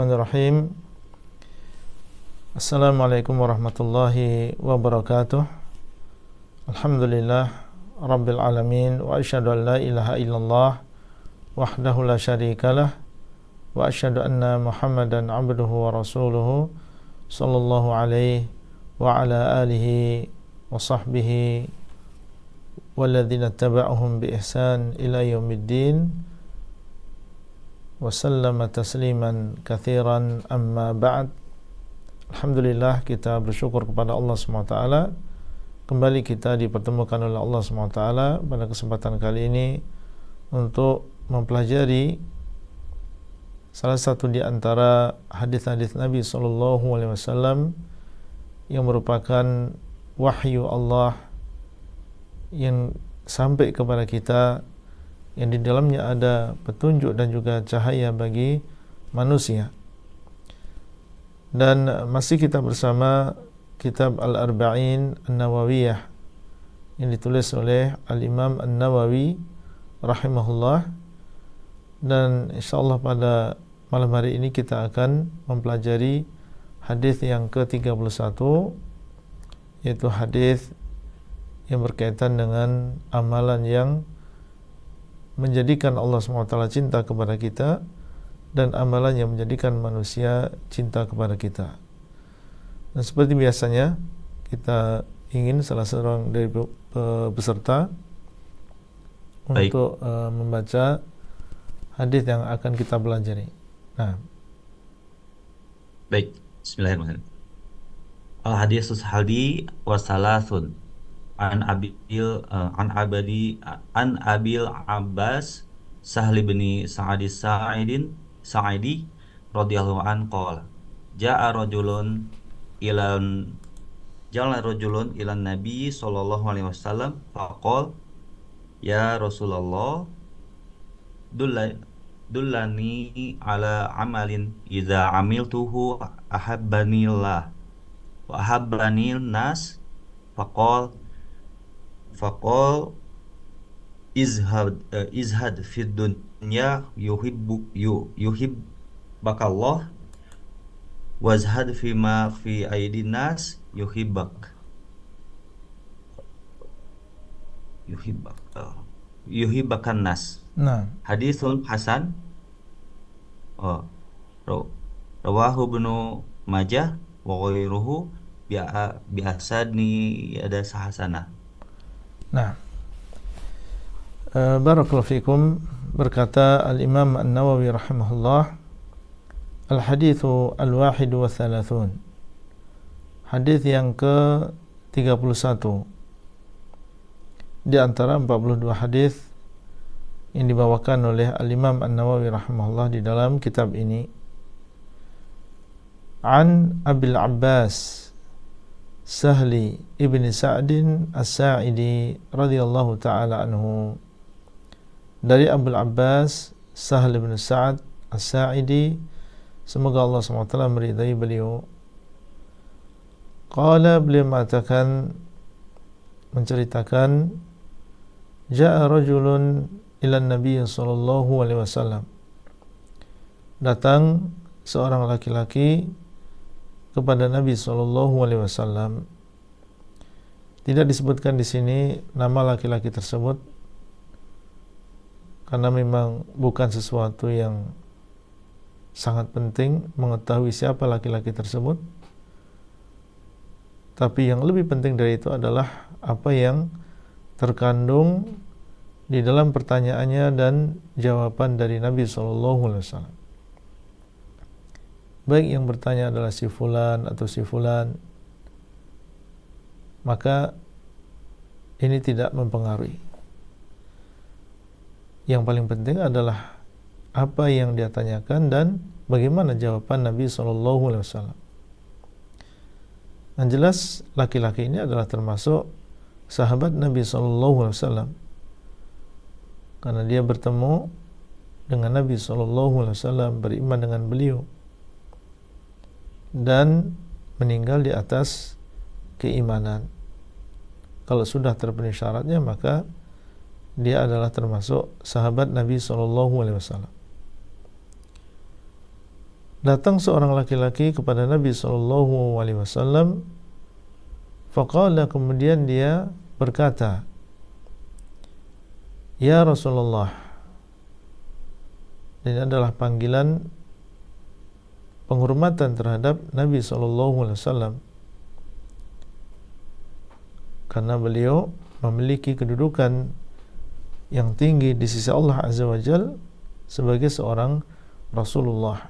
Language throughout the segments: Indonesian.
Bismillahirrahmanirrahim. Assalamualaikum warahmatullahi wabarakatuh. Alhamdulillah Rabbil alamin. Wa asyhadu an la ilaha illallah wahdahu la syarikalah. Wa asyhadu anna Muhammadan abduhu wa rasuluhu sallallahu alaihi wa ala alihi wa sahbihi walladzina taba'uhum bi ihsan ila yaumiddin. Wasallama tasliman katsiran amma ba'd. Alhamdulillah, kita bersyukur kepada Allah SWT. Kembali kita dipertemukan oleh Allah SWT pada kesempatan kali ini untuk mempelajari salah satu di antara hadis-hadis Nabi SAW yang merupakan wahyu Allah yang sampai kepada kita, yang di dalamnya ada petunjuk dan juga cahaya bagi manusia. Dan masih kita bersama kitab Al-Arba'in An-Nawawiyah yang ditulis oleh Al-Imam An-Nawawi rahimahullah. Dan insyaallah pada malam hari ini kita akan mempelajari hadis yang ke-31, yaitu hadis yang berkaitan dengan amalan yang menjadikan Allah SWT cinta kepada kita dan amalan yang menjadikan manusia cinta kepada kita. Dan seperti biasanya, kita ingin salah seorang dari peserta untuk membaca hadis yang akan kita pelajari. Nah, Baik, bismillahirrahmanirrahim. Al-hadisus hadi wa salasun an abil Abbas Sahl bin Sa'idi radhiyallahu an qala ja'a rajulun ilan ilan nabi sallallahu alaihi wasallam faqala ya Rasulullah dullani ala amalin idza amiltuhu ahabbanillah wa ahabbanil nas faqala izhad fid dunya yuhibbakallah wazhad fima fi aidin nas yuhibbakan nas. nah, Haditsul hasan. Rawahu Ibnu Majah wa ghairuhu bi'asani ada sahasana. nah. Barakallahu fikum. Berkata Al-Imam An-Nawawi rahimahullah, Al-hadithu al-wahid wa thalathun, hadis yang ke-31 di antara 42 hadis yang dibawakan oleh Al-Imam An-Nawawi rahimahullah di dalam kitab ini. An Abil Abbas Sahli ibn Sa'din As-Sa'idi radhiyallahu ta'ala anhu, dari Abul Abbas Sahl bin Sa'ad As-Sa'idi, semoga Allah SWT meridai beliau. Qala, beliau mengatakan, menceritakan, ja'a rajulun ila Nabi sallallahu alaihi wasallam, datang seorang laki-laki kepada Nabi sallallahu alaihi wasallam. Tidak disebutkan di sini nama laki-laki tersebut karena memang bukan sesuatu yang sangat penting mengetahui siapa laki-laki tersebut. Tapi yang lebih penting dari itu adalah apa yang terkandung di dalam pertanyaannya dan jawaban dari Nabi SAW. Baik yang bertanya adalah si fulan atau si fulan, maka ini tidak mempengaruhi. Yang paling penting adalah apa yang dia tanyakan dan bagaimana jawaban Nabi SAW. Yang jelas laki-laki ini adalah termasuk sahabat Nabi SAW, karena dia bertemu dengan Nabi SAW, beriman dengan beliau, dan meninggal di atas keimanan. Kalau sudah terpenuhi syaratnya, maka dia adalah termasuk sahabat Nabi SAW. datang seorang laki-laki kepada Nabi SAW. Faqala, kemudian dia berkata, Ya Rasulullah. Ini adalah panggilan penghormatan terhadap Nabi SAW, karena beliau memiliki kedudukan yang tinggi di sisi Allah Azza wa Jalla sebagai seorang Rasulullah.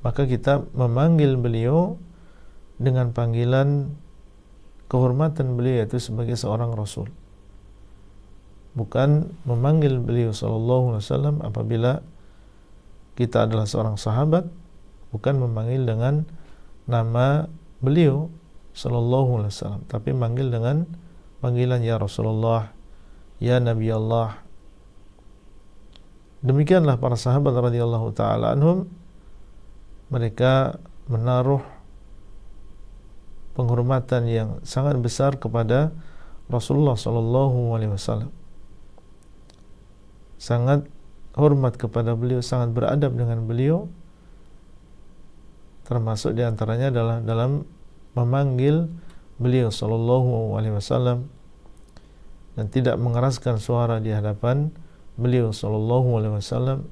Maka kita memanggil beliau dengan panggilan kehormatan beliau, yaitu sebagai seorang Rasul. Bukan memanggil beliau SAW apabila kita adalah seorang sahabat, bukan memanggil dengan nama beliau SAW, tapi manggil dengan panggilan ya Rasulullah, ya Nabi Allah. Demikianlah para sahabat radhiyallahu ta'ala anhum, mereka menaruh penghormatan yang sangat besar kepada Rasulullah SAW. Sangat hormat kepada beliau, sangat beradab dengan beliau. Termasuk diantaranya adalah dalam memanggil beliau SAW dan tidak mengeraskan suara di hadapan beliau SAW.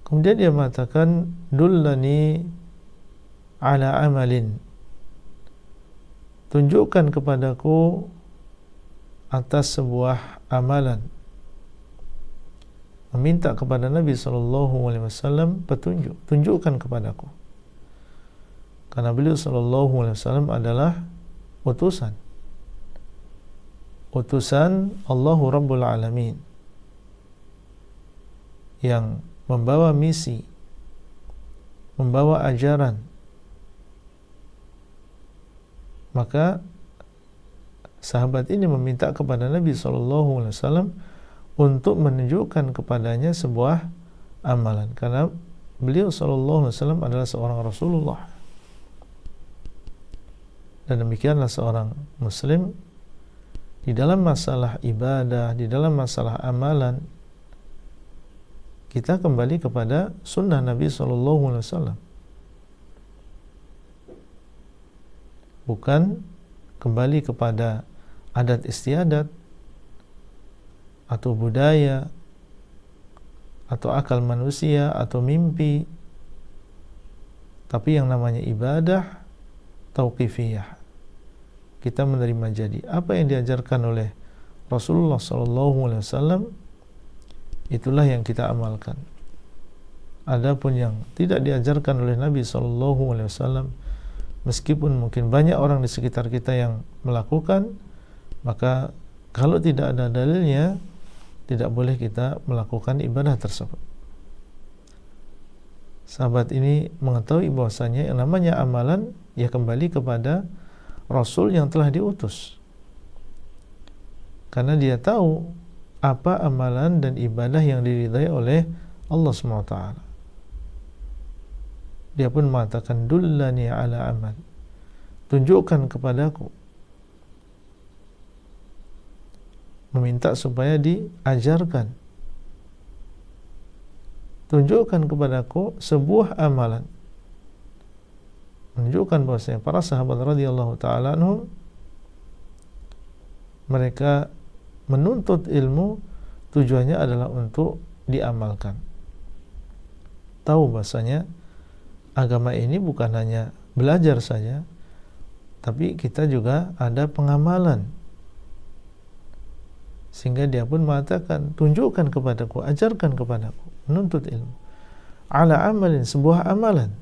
Kemudian dia mengatakan, dullani ala amalin, tunjukkan kepadaku atas sebuah amalan. Meminta kepada Nabi SAW petunjuk, tunjukkan kepadaku. Karena beliau SAW adalah utusan Allahu Rabbul Alamin yang membawa misi, membawa ajaran. Maka sahabat ini meminta kepada Nabi SAW untuk menunjukkan kepadanya sebuah amalan, karena beliau SAW adalah seorang Rasulullah. Dan demikianlah seorang Muslim di dalam masalah ibadah, di dalam masalah amalan, kita kembali kepada sunnah Nabi SAW, bukan kembali kepada adat istiadat atau budaya atau akal manusia atau mimpi. Tapi yang namanya ibadah tauqifiyah, kita menerima jadi apa yang diajarkan oleh Rasulullah SAW, itulah yang kita amalkan. Adapun yang tidak diajarkan oleh Nabi SAW, meskipun mungkin banyak orang di sekitar kita yang melakukan, maka kalau tidak ada dalilnya, tidak boleh kita melakukan ibadah tersebut. Sahabat ini mengetahui bahwasanya yang namanya amalan ya kembali kepada Rasul yang telah diutus, karena dia tahu apa amalan dan ibadah yang diridhai oleh Allah SWT. Dia pun mengatakan, dullani ala amal, tunjukkan kepadaku, meminta supaya diajarkan, tunjukkan kepadaku sebuah amalan. Menunjukkan bahwasanya para sahabat radhiyallahu ta'ala anhum, mereka menuntut ilmu tujuannya adalah untuk diamalkan. Tahu bahwasanya agama ini bukan hanya belajar saja, tapi kita juga ada pengamalan. Sehingga dia pun mengatakan, tunjukkan kepadaku, ajarkan kepadaku, menuntut ilmu. Ala amalin, sebuah amalan.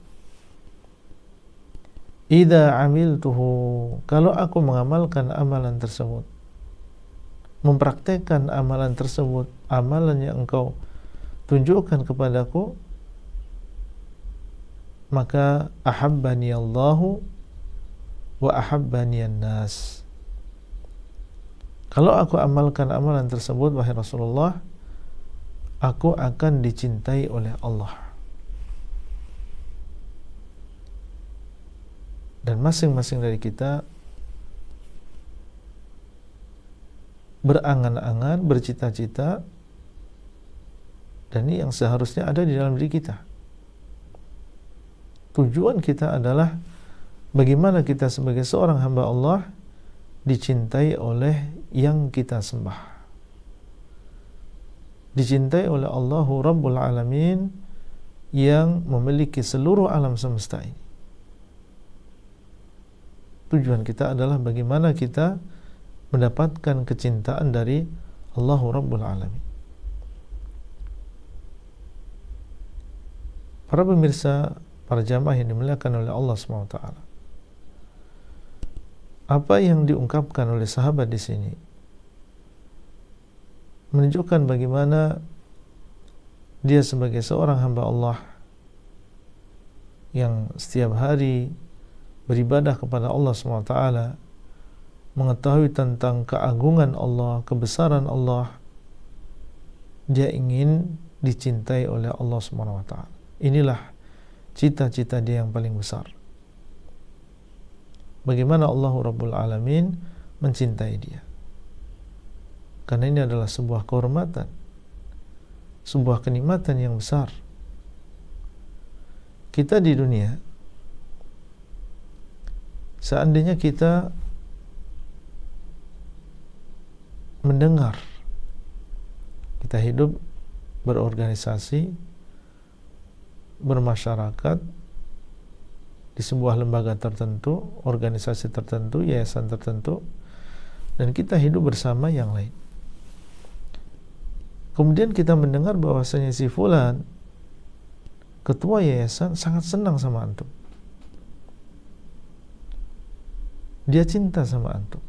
Idza amiltuhu, kalau aku mengamalkan amalan tersebut, mempraktekkan amalan tersebut, amalan yang engkau tunjukkan kepadaku, maka ahabbani Allahu wa ahabbani an-nas. Kalau aku amalkan amalan tersebut, wahai Rasulullah, aku akan dicintai oleh Allah. Dan masing-masing dari kita berangan-angan, bercita-cita Dan ini yang seharusnya ada di dalam diri kita. Tujuan kita adalah bagaimana kita sebagai seorang hamba Allah dicintai oleh yang kita sembah, dicintai oleh Allahu Rabbul Alamin yang memiliki seluruh alam semesta ini. Tujuan kita adalah bagaimana kita mendapatkan kecintaan dari Allahu Rabbul Alamin. Para pemirsa, para jamaah yang dimuliakan oleh Allah SWT, apa yang diungkapkan oleh sahabat di sini menunjukkan bagaimana dia sebagai seorang hamba Allah yang setiap hari beribadah kepada Allah SWT, mengetahui tentang keagungan Allah, kebesaran Allah, dia ingin dicintai oleh Allah SWT. Inilah cita-cita dia yang paling besar. Bagaimana Allahu Rabbul Alamin mencintai dia. Karena ini adalah sebuah kehormatan, sebuah kenikmatan yang besar. Kita di dunia, seandainya kita mendengar, kita hidup berorganisasi, bermasyarakat di sebuah lembaga tertentu, organisasi tertentu, yayasan tertentu, dan kita hidup bersama yang lain. Kemudian kita mendengar bahwasanya si fulan, ketua yayasan, sangat senang sama antum. Dia cinta sama antum.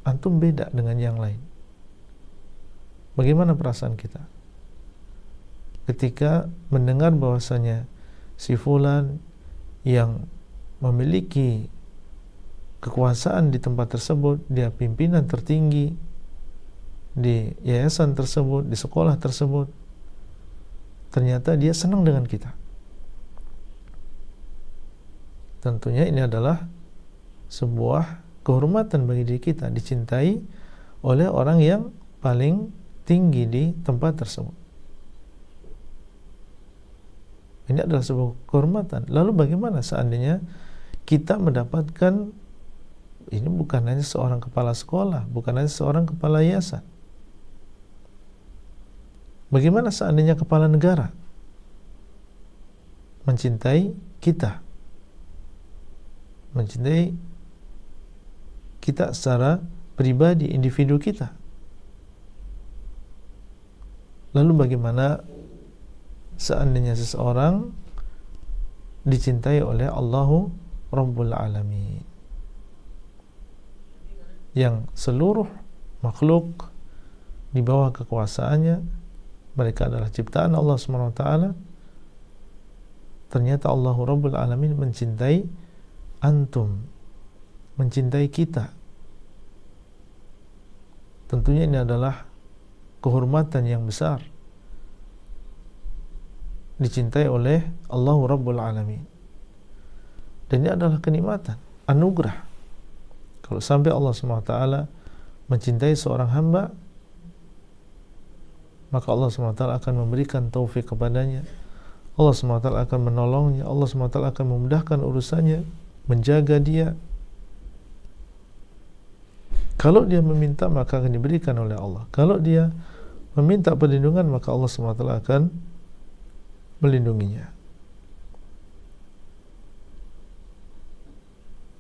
Antum beda dengan yang lain. Bagaimana perasaan kita ketika mendengar bahwasanya si fulan yang memiliki kekuasaan di tempat tersebut, dia pimpinan tertinggi di yayasan tersebut, di sekolah tersebut, ternyata dia senang dengan kita. Tentunya ini adalah sebuah kehormatan bagi diri kita, dicintai oleh orang yang paling tinggi di tempat tersebut. Ini adalah sebuah kehormatan. Lalu bagaimana seandainya kita mendapatkan, ini bukan hanya seorang kepala sekolah, bukan hanya seorang kepala yayasan. Bagaimana seandainya kepala negara mencintai kita, mencintai kita secara pribadi, individu kita. Lalu bagaimana seandainya seseorang dicintai oleh Allahu Rabbul Alamin, yang seluruh makhluk di bawah kekuasaannya, mereka adalah ciptaan Allah SWT. Ternyata Allahu Rabbul Alamin mencintai antum, mencintai kita. Tentunya ini adalah kehormatan yang besar, dicintai oleh Allahu Rabbul Alamin. Dan ini adalah kenikmatan, anugerah. Kalau sampai Allah SWT mencintai seorang hamba, maka Allah SWT akan memberikan taufik kepadanya, Allah SWT akan menolongnya, Allah SWT akan memudahkan urusannya, menjaga dia. Kalau dia meminta, maka akan diberikan oleh Allah. Kalau dia meminta perlindungan, maka Allah SWT akan melindunginya.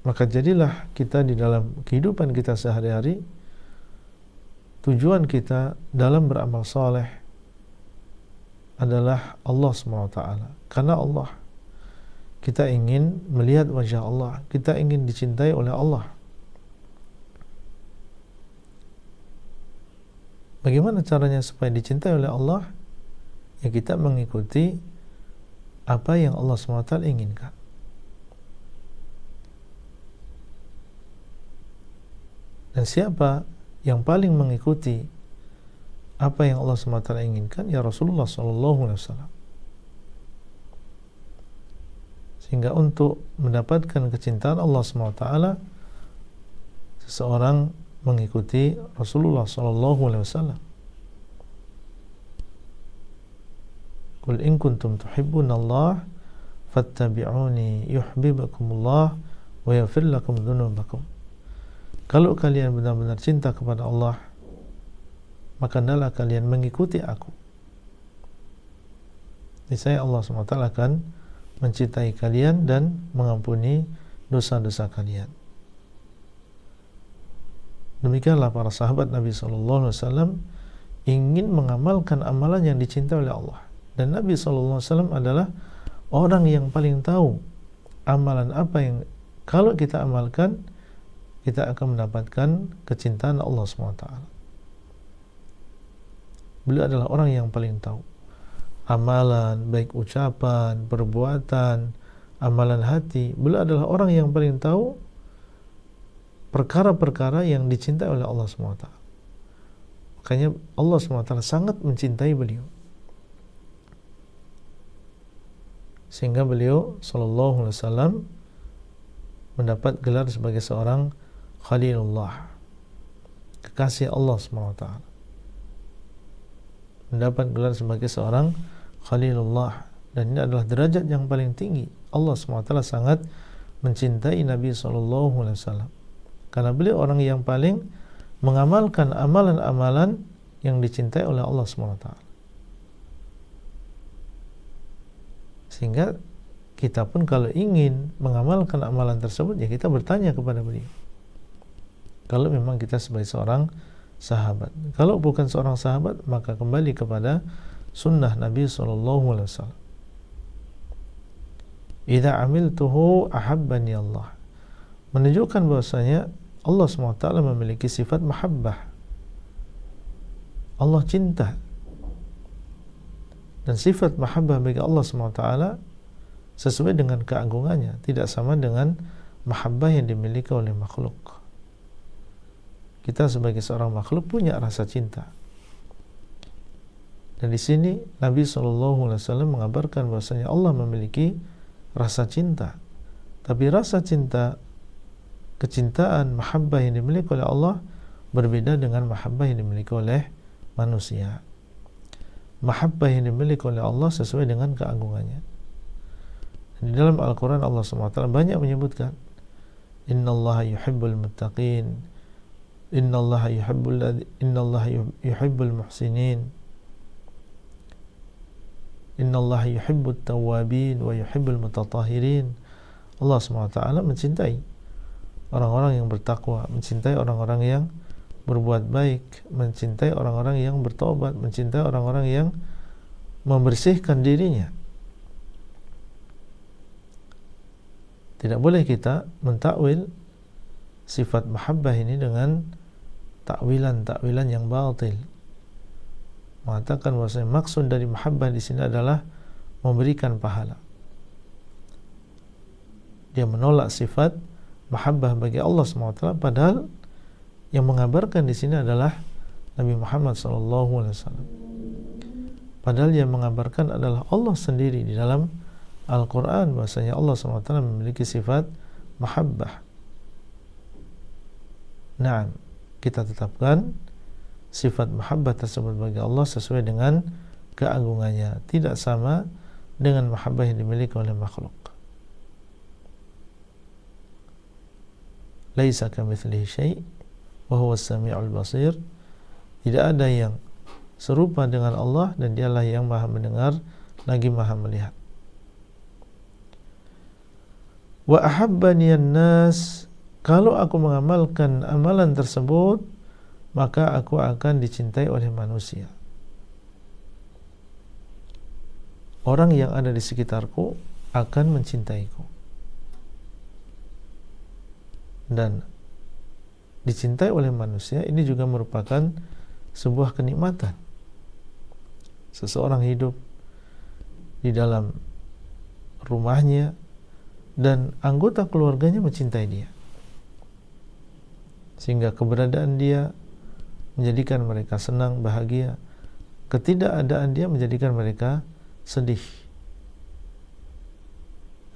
Maka jadilah kita di dalam kehidupan kita sehari-hari, tujuan kita dalam beramal saleh adalah Allah SWT. Karena Allah, kita ingin melihat wajah Allah, kita ingin dicintai oleh Allah. Bagaimana caranya supaya dicintai oleh Allah? Ya, kita mengikuti apa yang Allah SWT inginkan. Dan siapa yang paling mengikuti apa yang Allah SWT inginkan? Ya Rasulullah SAW. Sehingga untuk mendapatkan kecintaan Allah SWT, seseorang mengikuti Rasulullah SAW. Qul in kuntum tuhibbunallah fattabi'uni yuhibbukumullah wa yaghfir lakum dzunubakum. Kalau kalian benar-benar cinta kepada Allah, maka hendaklah kalian mengikuti aku. Niscaya Allah SWT akan mencintai kalian dan mengampuni dosa-dosa kalian. Demikianlah para sahabat Nabi SAW ingin mengamalkan amalan yang dicintai oleh Allah. Dan Nabi SAW adalah orang yang paling tahu amalan apa yang kalau kita amalkan, kita akan mendapatkan kecintaan Allah SWT. Beliau adalah orang yang paling tahu amalan, baik ucapan, perbuatan, amalan hati. Beliau adalah orang yang paling tahu perkara-perkara yang dicintai oleh Allah SWT. Makanya Allah SWT sangat mencintai beliau, sehingga beliau SAW mendapat gelar sebagai seorang Khalilullah, kekasih Allah SWT. Mendapat gelar sebagai seorang Khalilullah, dan ini adalah derajat yang paling tinggi. Allah SWT sangat mencintai Nabi SAW karena beliau orang yang paling mengamalkan amalan-amalan yang dicintai oleh Allah SWT. Sehingga kita pun kalau ingin mengamalkan amalan tersebut, ya kita bertanya kepada beliau. Kalau memang kita sebagai seorang sahabat. Kalau bukan seorang sahabat, maka kembali kepada sunnah Nabi SAW. Idza amiltuhu ahabbani Allah. Menunjukkan bahwasanya Allah SWT memiliki sifat mahabbah. Allah cinta. Dan sifat mahabbah bagi Allah SWT sesuai dengan keagungannya, tidak sama dengan mahabbah yang dimiliki oleh makhluk. Kita sebagai seorang makhluk punya rasa cinta. Dan di sini Nabi SAW mengabarkan bahwasanya Allah memiliki rasa cinta. Tapi rasa cinta, kecintaan, mahabbah yang dimiliki oleh Allah berbeda dengan mahabbah yang dimiliki oleh manusia. Mahabbah yang dimiliki oleh Allah sesuai dengan keagungannya. Dan di dalam Al-Quran Allah SWT banyak menyebutkan innallaha yuhibbul muttaqin, innallaha yuhibbul muhsinin, innallaha yuhibbut tawwabin wa yuhibbul mutatahhirin. Allah SWT mencintai orang-orang yang bertakwa, mencintai orang-orang yang berbuat baik, mencintai orang-orang yang bertobat, mencintai orang-orang yang membersihkan dirinya. Tidak boleh kita mentakwil sifat mahabbah ini dengan takwilan-takwilan yang batil. Mengatakan bahwa maksud dari mahabbah di sini adalah memberikan pahala. Dia menolak sifat mahabbah bagi Allah SWT, padahal yang mengabarkan di sini adalah Nabi Muhammad SAW. Padahal yang mengabarkan adalah Allah sendiri di dalam Al-Quran, bahwasanya Allah SWT memiliki sifat mahabbah. Nah, kita tetapkan sifat mahabbah tersebut bagi Allah sesuai dengan keagungannya, tidak sama dengan mahabbah yang dimiliki oleh makhluk. Laisa kamitslihi syai' wa huwas sami'ul basir. Tidak ada yang serupa dengan Allah, dan dialah yang maha mendengar lagi maha melihat. Wa ahabbaniyan nas, kalau aku mengamalkan amalan tersebut, maka aku akan dicintai oleh manusia. Orang yang ada di sekitarku akan mencintaiku. Dan dicintai oleh manusia ini juga merupakan sebuah kenikmatan. Seseorang hidup di dalam rumahnya dan anggota keluarganya mencintai dia, sehingga keberadaan dia menjadikan mereka senang, bahagia. Ketidakadaan dia menjadikan mereka sedih.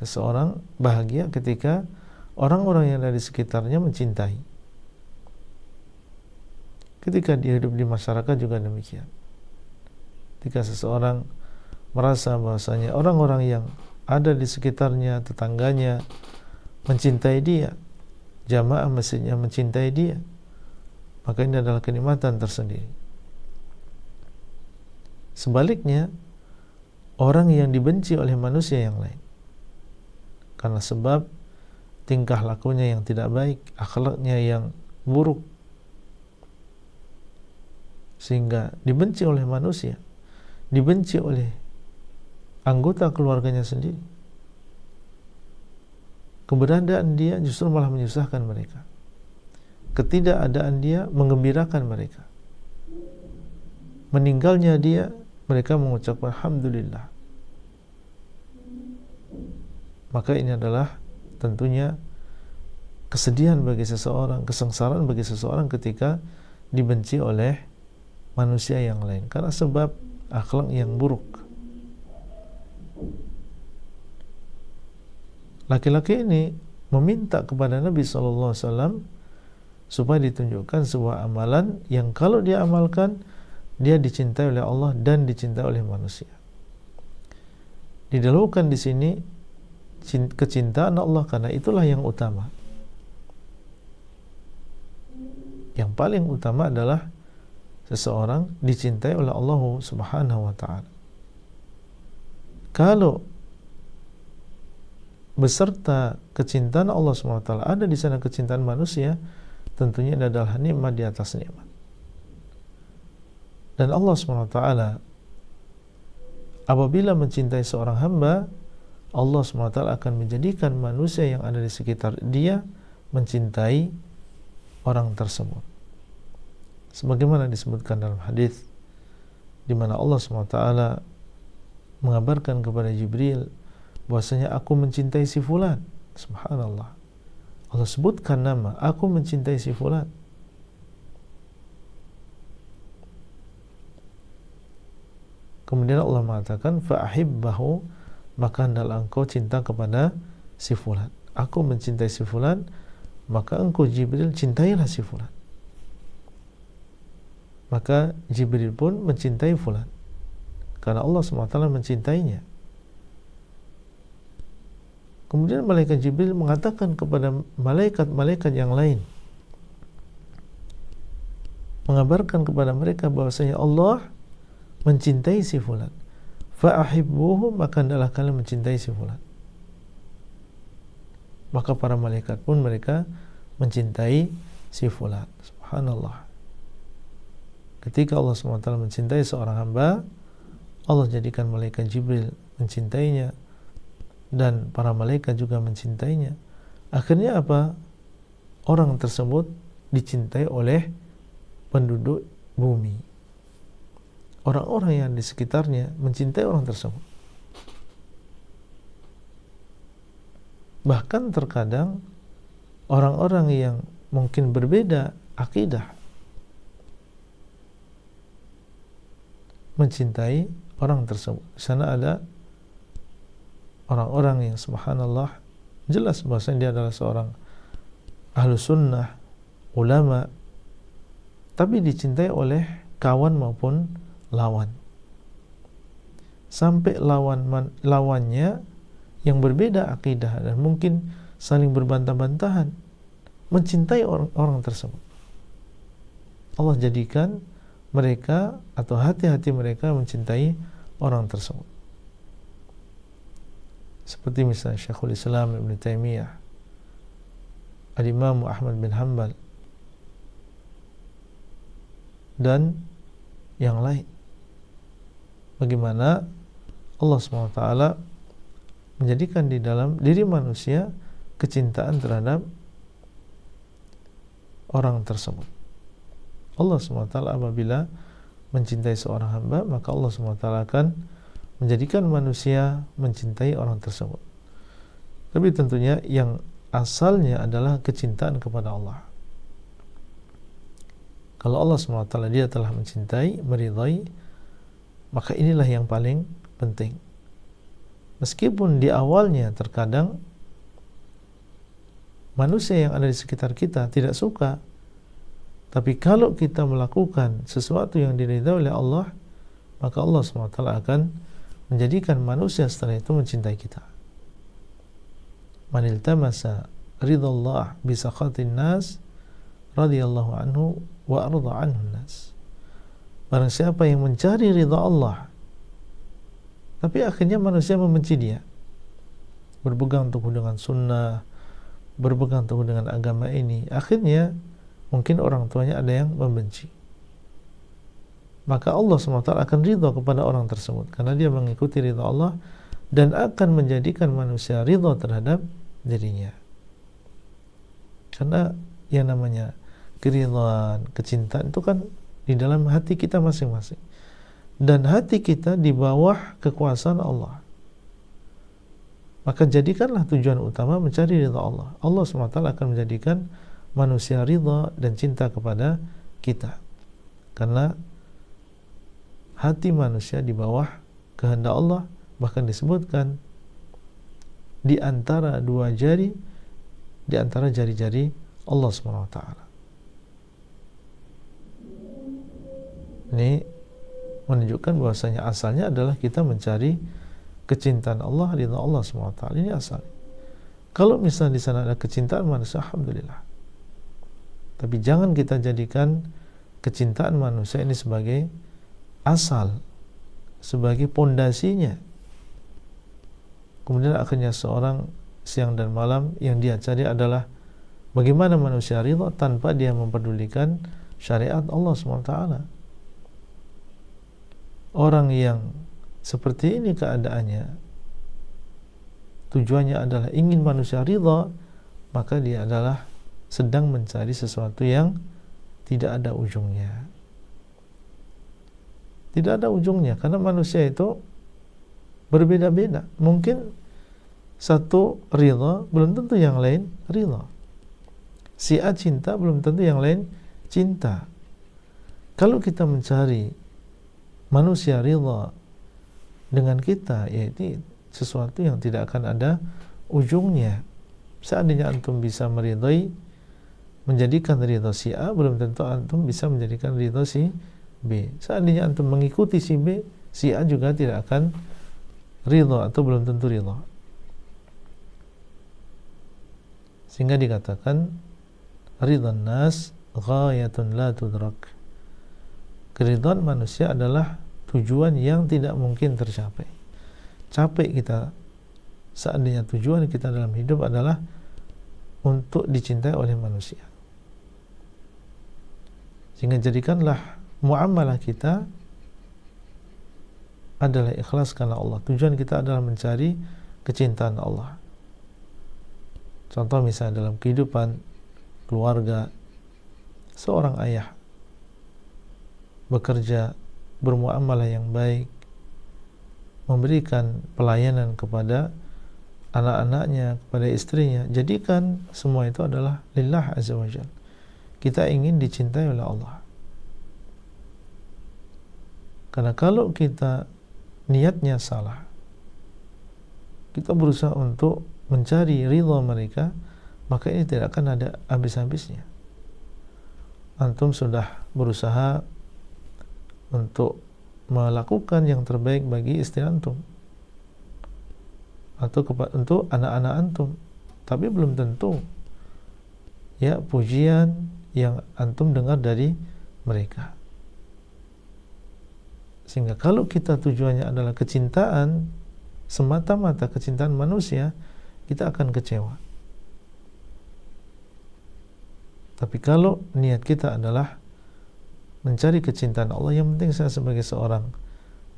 Seseorang bahagia ketika orang-orang yang ada di sekitarnya mencintai. Ketika dia hidup di masyarakat juga demikian. Ketika seseorang merasa bahwasanya orang-orang yang ada di sekitarnya, tetangganya mencintai dia, jamaah masjidnya mencintai dia, maka ini adalah kenikmatan tersendiri. Sebaliknya, orang yang dibenci oleh manusia yang lain karena sebab tingkah lakunya yang tidak baik, akhlaknya yang buruk, sehingga dibenci oleh manusia, dibenci oleh anggota keluarganya sendiri. Keberadaan dia justru malah menyusahkan mereka. Ketidakadaan dia menggembirakan mereka. Meninggalnya dia, mereka mengucapkan alhamdulillah. Maka ini adalah tentunya kesedihan bagi seseorang, kesengsaraan bagi seseorang ketika dibenci oleh manusia yang lain karena sebab akhlak yang buruk. Laki-laki ini meminta kepada Nabi SAW supaya ditunjukkan sebuah amalan yang kalau dia amalkan, dia dicintai oleh Allah dan dicintai oleh manusia. Didahulukan di sini kecintaan Allah karena itulah yang utama. Yang paling utama adalah seseorang dicintai oleh Allah Subhanahu wa ta'ala. Kalau beserta kecintaan Allah Subhanahu wa ta'ala ada di sana kecintaan manusia, tentunya ini adalah nikmat di atas nikmat. Dan Allah Subhanahu wa ta'ala apabila mencintai seorang hamba, Allah Subhanahu wa ta'ala akan menjadikan manusia yang ada di sekitar dia mencintai orang tersebut. Sebagaimana disebutkan dalam hadis di mana Allah Subhanahu wa ta'ala mengabarkan kepada Jibril bahwasanya aku mencintai si fulan. Subhanallah. Allah sebutkan nama, aku mencintai si fulan. Kemudian Allah mengatakan fa'ahibbahu, maka hendaklah engkau cinta kepada si fulan. Aku mencintai si fulan, maka engkau Jibril cintailah si fulan. Maka Jibril pun mencintai fulan karena Allah SWT mencintainya. Kemudian malaikat Jibril mengatakan kepada malaikat-malaikat yang lain, mengabarkan kepada mereka bahwasanya Allah mencintai si fulan. Fa'ahibbuhu, maka hendaklah kalian mencintai si fulan. Maka para malaikat pun mereka mencintai si fulan. Subhanallah. Ketika Allah SWT mencintai seorang hamba, Allah jadikan malaikat Jibril mencintainya dan para malaikat juga mencintainya. Akhirnya apa? Orang tersebut dicintai oleh penduduk bumi. Orang-orang yang di sekitarnya mencintai orang tersebut. Bahkan terkadang orang-orang yang mungkin berbeda akidah mencintai orang tersebut. Di sana ada orang-orang yang subhanallah jelas bahwasanya dia adalah seorang ahlu sunnah, ulama, tapi dicintai oleh kawan maupun lawan. Sampai lawannya yang berbeda akidah dan mungkin saling berbantah-bantahan mencintai orang tersebut. Allah jadikan mereka atau hati-hati mereka mencintai orang tersebut. Seperti misalnya Syekhul Islam Ibn Taimiyah, Al-Imam Ahmad bin Hanbal, dan yang lain. Bagaimana Allah SWT menjadikan di dalam diri manusia kecintaan terhadap orang tersebut. Allah SWT apabila mencintai seorang hamba, maka Allah SWT akan menjadikan manusia mencintai orang tersebut. Tapi tentunya yang asalnya adalah kecintaan kepada Allah. Kalau Allah SWT dia telah mencintai, meridai, maka inilah yang paling penting. Meskipun di awalnya terkadang manusia yang ada di sekitar kita tidak suka, tapi kalau kita melakukan sesuatu yang diridhai oleh Allah, maka Allah SWT akan menjadikan manusia setelah itu mencintai kita. Man iltamasa ridallah bi sakhatin nas radhiyallahu anhu wa arda anhu nas. Barang siapa yang mencari ridha Allah tapi akhirnya manusia membenci dia, berpegang teguh dengan sunnah, berpegang teguh dengan agama ini, akhirnya mungkin orang tuanya ada yang membenci, maka Allah SWT akan ridha kepada orang tersebut karena dia mengikuti ridha Allah dan akan menjadikan manusia ridha terhadap dirinya. Karena yang namanya keridhaan, kecintaan itu kan di dalam hati kita masing-masing, dan hati kita di bawah kekuasaan Allah. Maka jadikanlah tujuan utama mencari ridha Allah. Allah SWT akan menjadikan manusia ridha dan cinta kepada kita, karena hati manusia di bawah kehendak Allah. Bahkan disebutkan di antara dua jari, di antara jari-jari Allah SWT. Ini menunjukkan bahwasanya asalnya adalah kita mencari kecintaan Allah, ridha Allah SWT. Ini asal. Kalau misalnya di sana ada kecintaan manusia, alhamdulillah. Tapi jangan kita jadikan kecintaan manusia ini sebagai asal, sebagai pondasinya. Kemudian akhirnya seorang siang dan malam yang dia cari adalah bagaimana manusia ridha tanpa dia mempedulikan syariat Allah SWT. Orang yang seperti ini keadaannya, tujuannya adalah ingin manusia ridha, maka dia adalah sedang mencari sesuatu yang tidak ada ujungnya. Tidak ada ujungnya, karena manusia itu berbeda-beda. Mungkin satu ridha, belum tentu yang lain ridha. Si A cinta, belum tentu yang lain cinta. Kalau kita mencari manusia ridha dengan kita, yaitu sesuatu yang tidak akan ada ujungnya. Seandainya antum bisa meridhai, menjadikan ridha si A, belum tentu antum bisa menjadikan ridha si B. Seandainya antum mengikuti si B, si A juga tidak akan ridha atau belum tentu ridha. Sehingga dikatakan ridhan nas ghayatun la tudrak. Keridhaan manusia adalah tujuan yang tidak mungkin tercapai. Capek kita seandainya tujuan kita dalam hidup adalah untuk dicintai oleh manusia. Sehingga jadikanlah muamalah kita adalah ikhlas karena Allah. Tujuan kita adalah mencari kecintaan Allah. Contoh misalnya dalam kehidupan keluarga, seorang ayah bekerja, bermuamalah yang baik, memberikan pelayanan kepada anak-anaknya, kepada istrinya. Jadikan semua itu adalah lillah azza wa jalla. Kita ingin dicintai oleh Allah. Karena kalau kita niatnya salah, kita berusaha untuk mencari ridha mereka, maka ini tidak akan ada habis-habisnya. Antum sudah berusaha untuk melakukan yang terbaik bagi istri antum atau untuk anak-anak antum, tapi belum tentu ya pujian yang antum dengar dari mereka. Sehingga kalau kita tujuannya adalah kecintaan, semata-mata kecintaan manusia, kita akan kecewa. Tapi kalau niat kita adalah mencari kecintaan Allah, yang penting saya sebagai seorang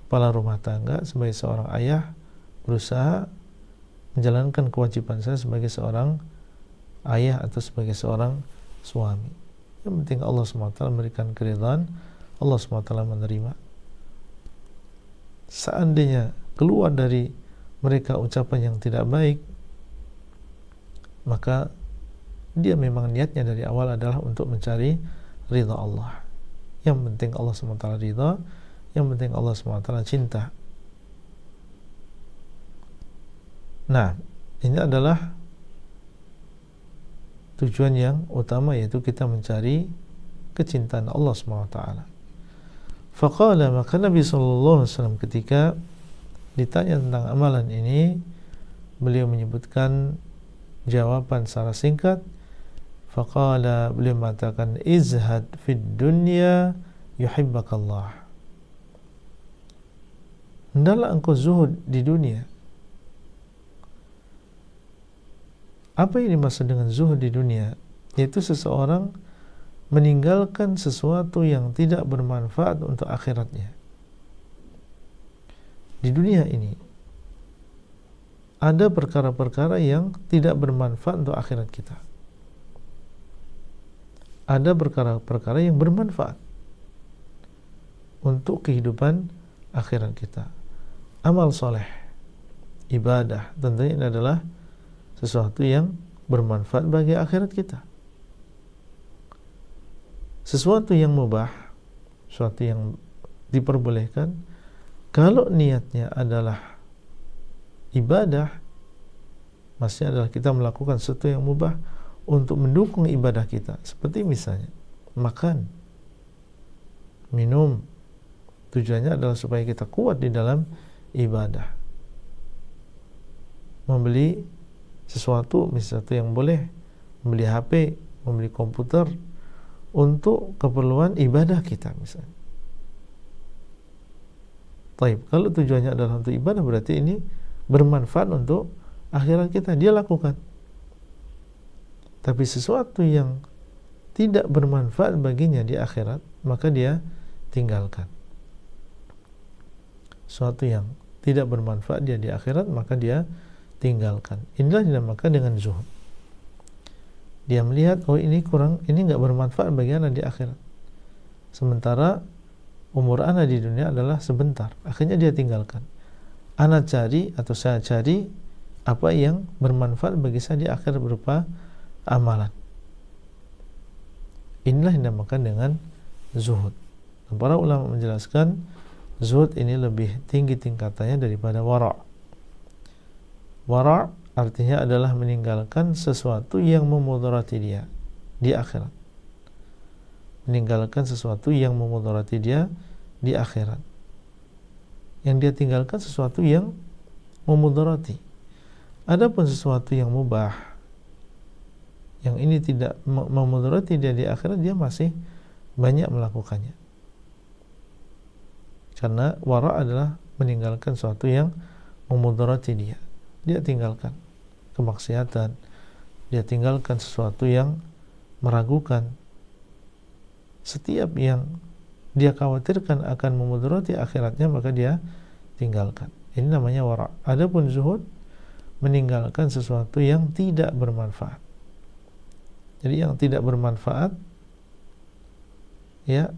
kepala rumah tangga, sebagai seorang ayah, berusaha menjalankan kewajiban saya sebagai seorang ayah atau sebagai seorang suami. Yang penting Allah SWT memberikan keridhaan, Allah SWT menerima. Seandainya keluar dari mereka ucapan yang tidak baik, maka dia memang niatnya dari awal adalah untuk mencari ridha Allah. Yang penting Allah SWT ridha, yang penting Allah SWT cinta. Nah, ini adalah tujuan yang utama, yaitu kita mencari kecintaan Allah SWT. Faqala, maka Nabi SAW ketika ditanya tentang amalan ini, beliau menyebutkan jawaban secara singkat. Faqala, beliau mengatakan, izhad fid dunya yuhibbakallah. Hendaklah engkau zuhud di dunia. Apa yang dimaksud dengan zuhud di dunia? Yaitu seseorang meninggalkan sesuatu yang tidak bermanfaat untuk akhiratnya. Di dunia ini ada perkara-perkara yang tidak bermanfaat untuk akhirat kita. Ada perkara-perkara yang bermanfaat untuk kehidupan akhirat kita. Amal soleh, ibadah, tentunya ini adalah sesuatu yang bermanfaat bagi akhirat kita. Sesuatu yang mubah, sesuatu yang diperbolehkan, kalau niatnya adalah ibadah, maksudnya adalah kita melakukan sesuatu yang mubah untuk mendukung ibadah kita, seperti misalnya makan, minum, tujuannya adalah supaya kita kuat di dalam ibadah. Membeli sesuatu, misalnya sesuatu yang boleh, membeli HP, membeli komputer untuk keperluan ibadah kita misalnya. Taib, kalau tujuannya adalah untuk ibadah, berarti ini bermanfaat untuk akhirat kita, dia lakukan. Tapi sesuatu yang tidak bermanfaat baginya di akhirat, maka dia tinggalkan. Sesuatu yang tidak bermanfaat dia di akhirat, maka dia tinggalkan. Inilah dinamakan dengan zuhud. Dia melihat, oh ini kurang, ini nggak bermanfaat bagi anak di akhirat. Sementara umur anak di dunia adalah sebentar, akhirnya dia tinggalkan. Anak cari atau saya cari apa yang bermanfaat bagi saya di akhirat berupa amalan. Inilah yang dinamakan dengan zuhud. Dan para ulama menjelaskan zuhud ini lebih tinggi tingkatannya daripada wara'. Wara' artinya adalah meninggalkan sesuatu yang memudarati dia di akhirat. Meninggalkan sesuatu yang memudarati dia di akhirat. Yang dia tinggalkan sesuatu yang memudarati. Adapun sesuatu yang mubah, yang ini tidak memudarati dia di akhirat, dia masih banyak melakukannya. Karena wara' adalah meninggalkan sesuatu yang memudarati dia. Dia tinggalkan kemaksiatan, dia tinggalkan sesuatu yang meragukan. Setiap yang dia khawatirkan akan memudarati akhiratnya, maka dia tinggalkan. Ini namanya wara'. Adapun zuhud, meninggalkan sesuatu yang tidak bermanfaat. Jadi yang tidak bermanfaat, ya,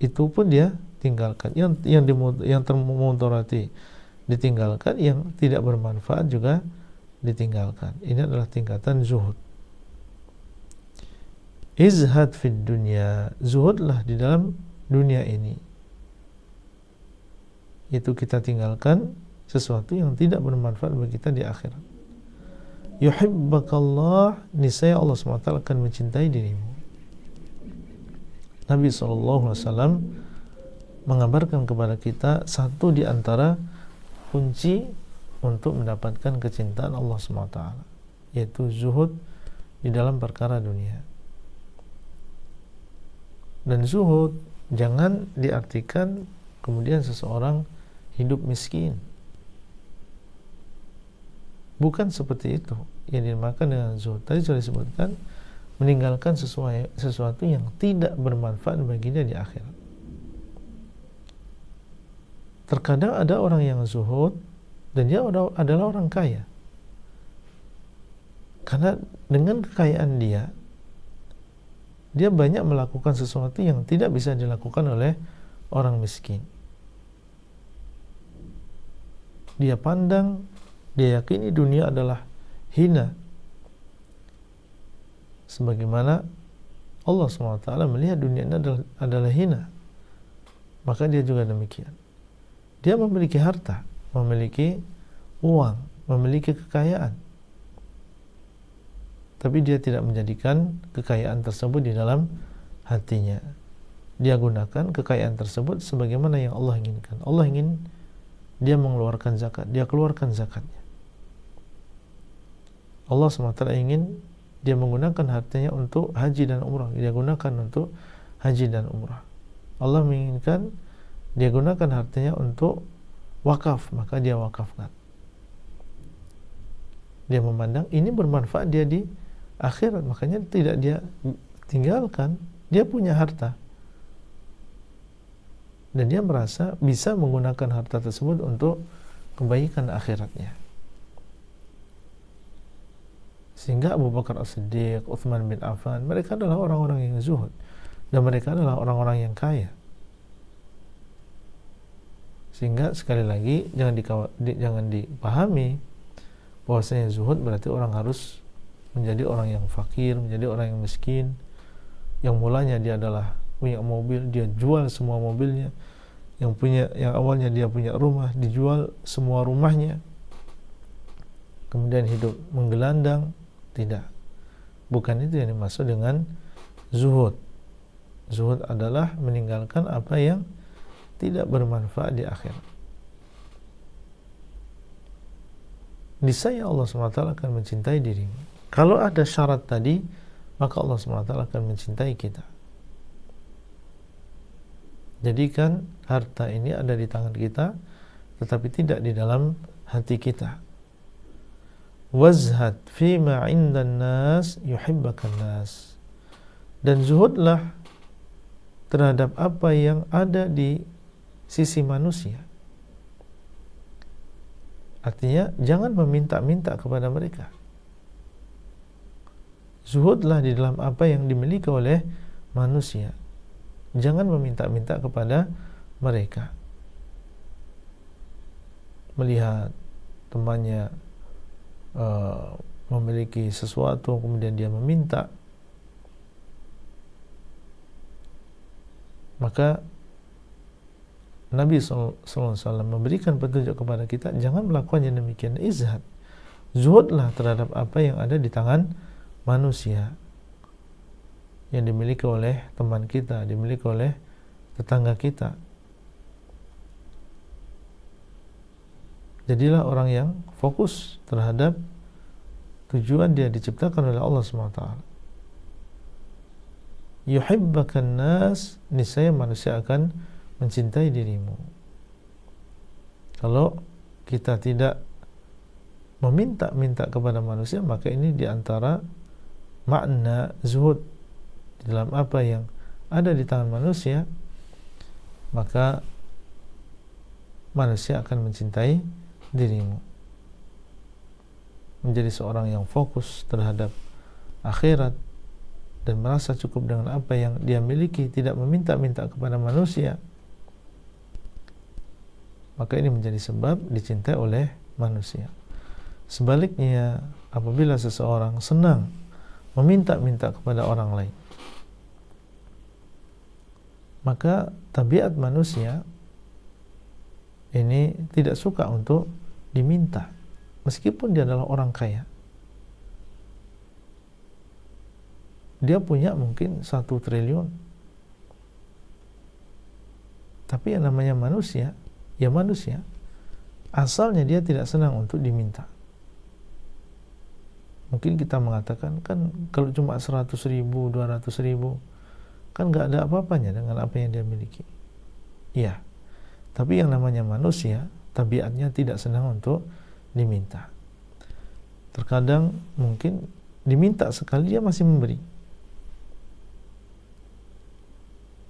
itu pun dia tinggalkan. Yang termudarati ditinggalkan, yang tidak bermanfaat juga ditinggalkan. Ini adalah tingkatan zuhud. Izhad fid dunya, zuhudlah di dalam dunia ini. Itu kita tinggalkan sesuatu yang tidak bermanfaat bagi kita di akhirat. Yuhibbakallah, niscaya Allah SWT akan mencintai dirimu. Nabi SAW mengabarkan kepada kita satu di antara kunci untuk mendapatkan kecintaan Allah SWT, yaitu zuhud di dalam perkara dunia. Dan zuhud jangan diartikan kemudian seseorang hidup miskin. Bukan seperti itu yang dimakan dengan zuhud. Tadi sudah disebutkan, meninggalkan sesuatu yang tidak bermanfaat baginya di akhirat. Terkadang ada orang yang zuhud dan dia adalah orang kaya. Karena dengan kekayaan dia banyak melakukan sesuatu yang tidak bisa dilakukan oleh orang miskin. Dia pandang, dia yakini dunia adalah hina, sebagaimana Allah SWT melihat dunia ini adalah hina. Maka dia juga demikian. Dia memiliki harta, memiliki uang, memiliki kekayaan, tapi dia tidak menjadikan kekayaan tersebut di dalam hatinya. Dia gunakan kekayaan tersebut sebagaimana yang Allah inginkan. Allah ingin dia mengeluarkan zakat, dia keluarkan zakatnya. Allah SWT ingin dia menggunakan hartanya untuk haji dan umrah, dia gunakan untuk haji dan umrah. Allah menginginkan dia gunakan hartanya untuk wakaf, maka dia wakafkan. Dia memandang ini bermanfaat dia di akhirat, makanya tidak dia tinggalkan. Dia punya harta dan dia merasa bisa menggunakan harta tersebut untuk kebaikan akhiratnya. Sehingga Abu Bakar As-Siddiq, Uthman bin Affan, mereka adalah orang-orang yang zuhud dan mereka adalah orang-orang yang kaya. Sehingga sekali lagi jangan dipahami bahwasanya zuhud berarti orang harus menjadi orang yang fakir, menjadi orang yang miskin, yang mulanya dia adalah punya mobil, dia jual semua mobilnya, yang awalnya dia punya rumah, dijual semua rumahnya, kemudian hidup menggelandang. Tidak, bukan itu yang dimaksud dengan zuhud. Zuhud adalah meninggalkan apa yang tidak bermanfaat di akhirat. Niscaya Allah SWT akan mencintai dirimu. Kalau ada syarat tadi, maka Allah SWT akan mencintai kita. Jadikan harta ini ada di tangan kita, tetapi tidak di dalam hati kita. Wazhad fima 'indan nas yuhibbakan nas. Dan zuhudlah terhadap apa yang ada di sisi manusia. Artinya jangan meminta-minta kepada mereka. Zuhudlah di dalam apa yang dimiliki oleh manusia. Jangan meminta-minta kepada mereka. Melihat temannya memiliki sesuatu kemudian dia meminta, maka Nabi SAW memberikan petunjuk kepada kita, jangan melakukan yang demikian. Izhad, zuhudlah terhadap apa yang ada di tangan manusia, yang dimiliki oleh teman kita, dimiliki oleh tetangga kita. Jadilah orang yang fokus terhadap tujuan dia diciptakan oleh Allah SWT. Yuhibbakan nas, niscaya manusia akan mencintai dirimu. Kalau kita tidak meminta-minta kepada manusia, maka ini diantara makna zuhud di dalam apa yang ada di tangan manusia, maka manusia akan mencintai dirimu. Menjadi seorang yang fokus terhadap akhirat dan merasa cukup dengan apa yang dia miliki, tidak meminta-minta kepada manusia, maka ini menjadi sebab dicintai oleh manusia. Sebaliknya, apabila seseorang senang meminta-minta kepada orang lain, maka tabiat manusia ini tidak suka untuk diminta, meskipun dia adalah orang kaya. Dia punya mungkin 1 triliun, tapi yang namanya manusia, ya manusia, asalnya dia tidak senang untuk diminta. Mungkin kita mengatakan, kan kalau cuma 100 ribu, 200 ribu, kan gak ada apa-apanya dengan apa yang dia miliki. Iya, tapi yang namanya manusia, tabiatnya tidak senang untuk diminta. Terkadang mungkin diminta sekali dia masih memberi,